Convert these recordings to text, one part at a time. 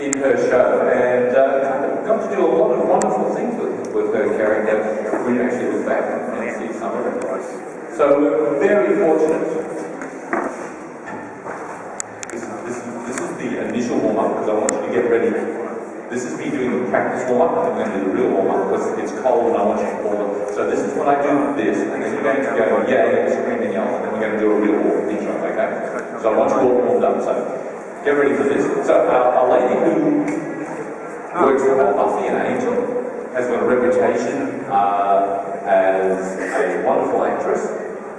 in her show, and got to do a lot of wonderful things with her character when you actually look back and see some of it. So we're very fortunate. This is the initial warm-up because I want you to get ready. This is me doing the practice warm-up, and then the real warm-up because it's cold and I want you to fall. So this is when I do this, and then you're going to go yay and scream and yell, and then we're going to do a real intro, okay? So I want you all warmed up, so get ready for this. So a lady who works for Buffy and Angel has got a reputation as a wonderful actress,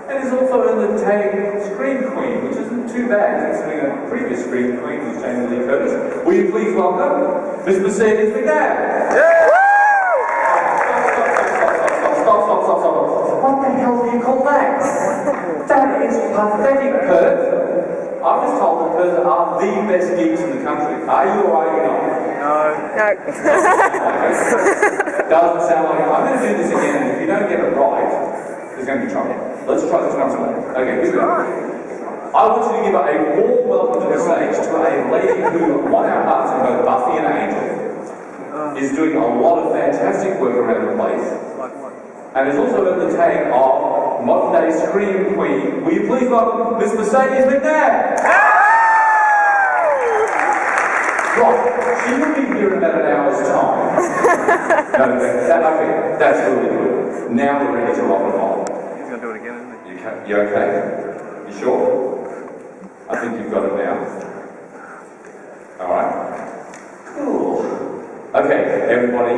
and is also in the tag Scream Queen, which isn't too bad, considering a previous Scream Queen was Jamie Lee Curtis. Will you please welcome Miss Mercedes McNab? Stop. What the hell do you call that? That is pathetic, Perth. I was told that Perth are the best geeks in the country. Are you or are you not? No. Doesn't sound like it. I'm going to do this again, and if you don't get it right, there's going to be trouble. Let's try this once more. Okay, here we go. I want you to give a warm welcome to the stage to a lady who won our hearts in both Buffy and Angel, is doing a lot of fantastic work around the place, and is also in the tag of modern day Scream Queen. Will you please welcome Miss Mercedes McNab? Right, she will be here in about an hour's time. Okay, that's really good. Now we're ready to rock and roll. He's going to do it again, isn't he? You okay? You sure? I think you've got it now. Alright. Cool. Okay, everybody,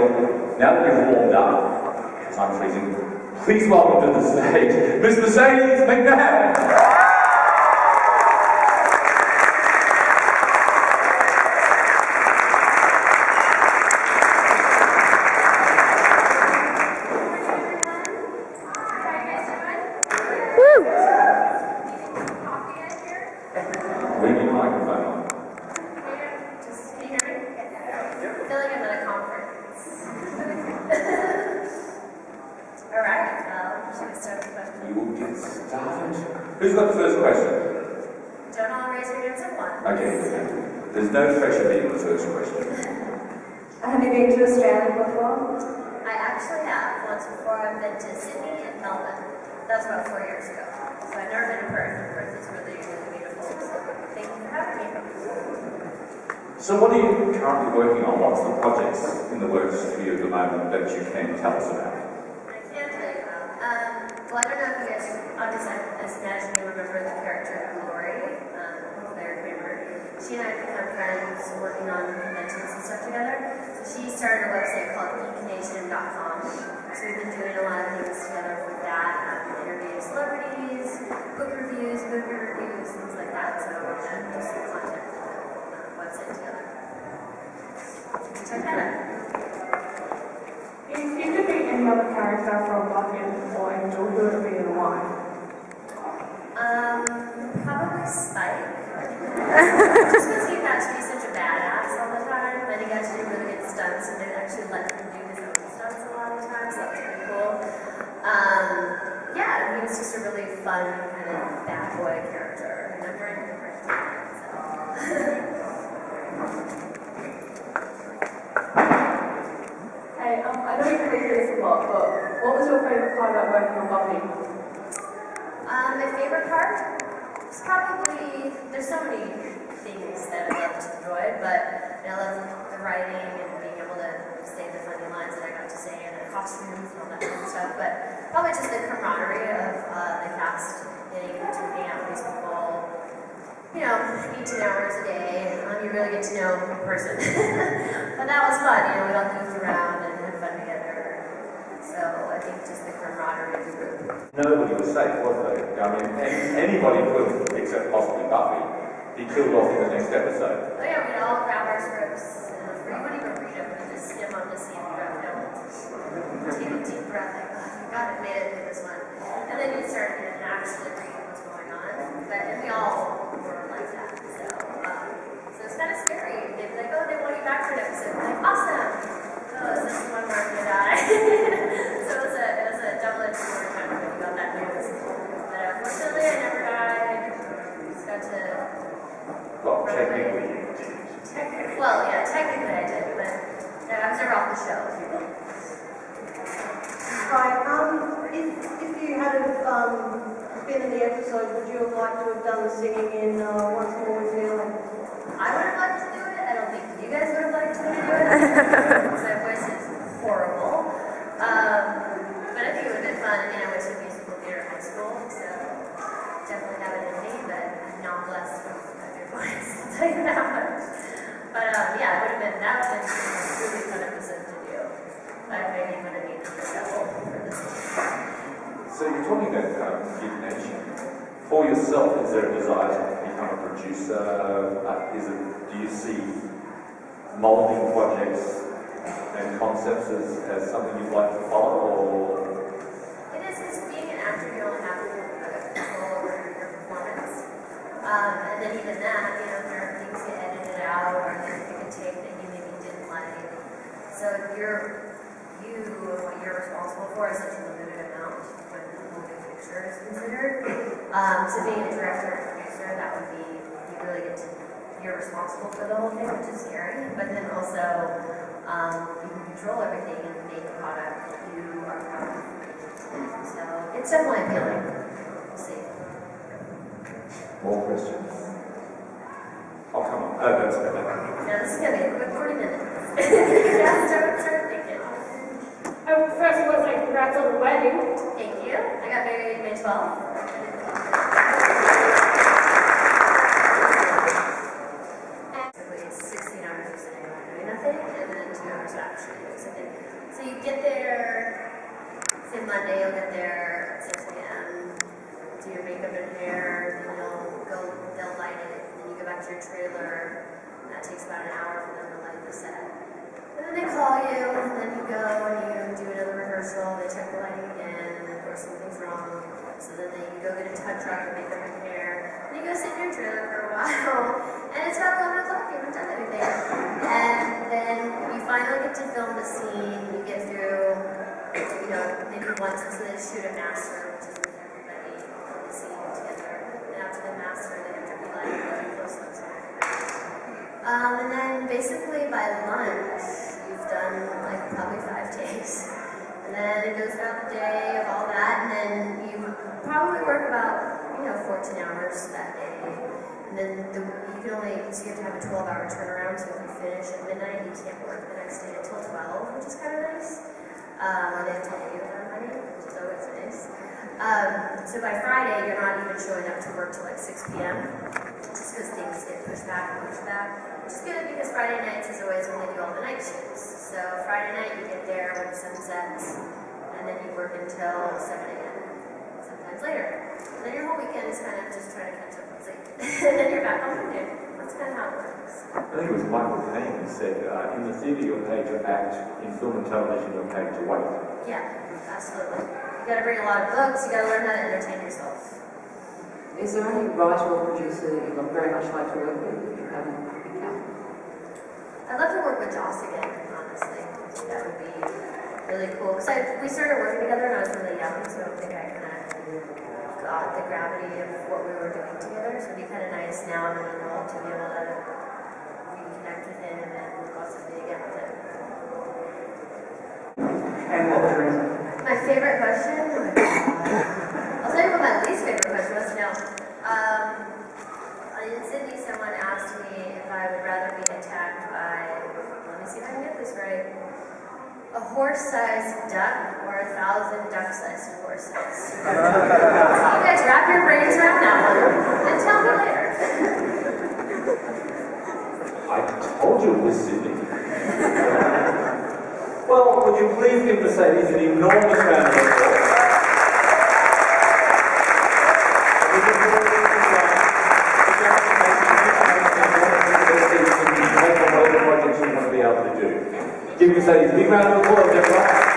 now that you've warmed up, because I'm freezing, please welcome to the stage, Miss Mercedes McNab! Who's got the first question? Don't all raise your hands at once. Okay. There's no pressure being the first question. Have you been to Australia before? I actually have. Once before. I've been to Sydney and Melbourne. That's about 4 years ago. So I've never been to Perth. Perth is really, really beautiful. So thank you for having me. So what are you currently working on? What's the projects in the works for you at the moment that you can tell us about? I can't tell you about. Well, I don't know if you guys, obviously, as imagine you remember the character of Lori, Claire Kramer. She and I have become friends working on conventions and stuff together. So she started a website called geeknation.com. So we've been doing a lot of things together with that, interviewing celebrities, book reviews, movie reviews, things like that. So we're going to do some content for the website together. Check that out. If you could be any other character from Buffy or Angel, who would it be and why? Probably Spike. Just because he got to be such a badass all the time, and he got to do really good stunts, and they actually let him do his own stunts a lot of times, so that was pretty cool. Yeah, he was just a really fun kind of bad boy character, and I'm very different. Hey, I know you play this a lot, but what was your favourite part about working on Buffy? My favorite part is probably, there's so many things that I love to enjoy, but I love the writing and being able to say the funny lines that I got to say and the costumes and all that kind of stuff, but probably just the camaraderie of the cast, getting to hang out with these people, 18 hours a day, you really get to know a person. But that was fun, we all moved around and had fun together. So I think just the camaraderie of the group. Nobody was safe, was they? I mean, anybody could, except possibly Buffy, be killed off in the next episode. Oh yeah, we'd all grab our scripts, and we wouldn't even read them, we'd just skim on the scene and grab them. Take a deep breath, like, oh, you got it, made it through this one. And then you'd start to actually read what's going on. And we all were like that, so it's kind of scary. They'd be like, oh, they want you back for an episode. I'm like, awesome! Oh, is this one where I'm gonna die? So it was a double-edged sword kind of when you got that news. But unfortunately, I never died. Just got to... Well, technically Well, yeah, technically I did, but no, I was never off the show, if you will. Right, if you had been in the episode, would you have liked to have done the singing in Once More with Neil? I would have liked to do it. I don't think you guys would have liked to do it. Because my voice is horrible. But I think it would have been fun. I mean, I went to musical theater in high school, so definitely have it in me, but not blessed with a good voice, I'll tell you that much. But yeah, it would have been, that would have been a really fun episode to do. But I maybe would have needed the double for this one. So you're talking about Gig Nation. For yourself, is there a desire to become a producer? Do you see moulding projects and concepts as something you'd like to follow, or? It is, because being an actor, you only have control over your performance. And then even that, there are things get edited out, or you pick a tape that you maybe didn't like. So what you're responsible for is such a limited amount when the moving picture is considered. So being a director and producer, that would be, you really get to, you're responsible for the whole thing, which is scary. But then also, you can control everything and make a product that you are proud of. So it's definitely appealing. We'll see. More questions? Oh, come on. Oh, that's better. Now this is going to be a quick 40 minutes. Yeah, start thinking. First of all, congrats on the wedding. Thank you. I got married May 12th. It's 16 hours of sitting around doing nothing, and then 2 hours of actually doing something. So you get there, say Monday, you'll get there at 6 a.m., do your makeup and hair, then they'll light it, and then you go back to your trailer, and that takes about an hour for them to light the set. And then they call you, and then you go and you do another rehearsal, they check the lighting again, and of course something's wrong. So then you go get a touch up and make them in hair, and you go sit in your trailer for a while, and it's about 11 o'clock, you haven't done anything. And then you finally get to film the scene, you get through, maybe once until they shoot a master, which is with everybody on the scene together. And after the master, they have to be really close-ups on everybody. And then basically by lunch, you've done probably 5 takes. And then it goes throughout the day of all that, and then you probably work about, 14 hours that day. And then you can only, so you have to have a 12-hour turnaround, so if you finish at midnight, you can't work the next day until 12, which is kind of nice. Or they have to pay you a lot of money, which is always nice. So by Friday, you're not even showing up to work till 6 p.m. just because things get pushed back, which is good because Friday nights is always when they do all the night shoots. So Friday night, you get there when the sun sets, and then you work until 7 a.m., sometimes later. And then your whole weekend is kind of just trying to catch up on sleep. And then you're back on Monday. That's kind of how it works. I think it was Michael Caine who said, in the theatre you're paid to act, in film and television you're paid to wait. Yeah, absolutely. You gotta bring a lot of books, you gotta learn how to entertain yourself. Is there any writer or producer that you would very much like to work with if you haven't become? I'd love to work with Joss again, honestly. That would be really cool. Because we started working together and I was really young, so I don't think I kind of got the gravity of what we were doing together. So it'd be kind of nice now I'm an adult to be able to reconnect with him and go something again with him. And what was the reason? My favorite question? Oh my God. I'll tell you what my least favorite question was. No. In Sydney, someone asked me if I would rather be attacked by, let me see if I can get this right, a horse-sized duck or 1,000 duck-sized horses. You guys wrap your brains around that one and tell me later. I told you it was Sydney. Well, would you please give Mercedes an enormous round of applause? Give Mercedes a big round of applause, everyone.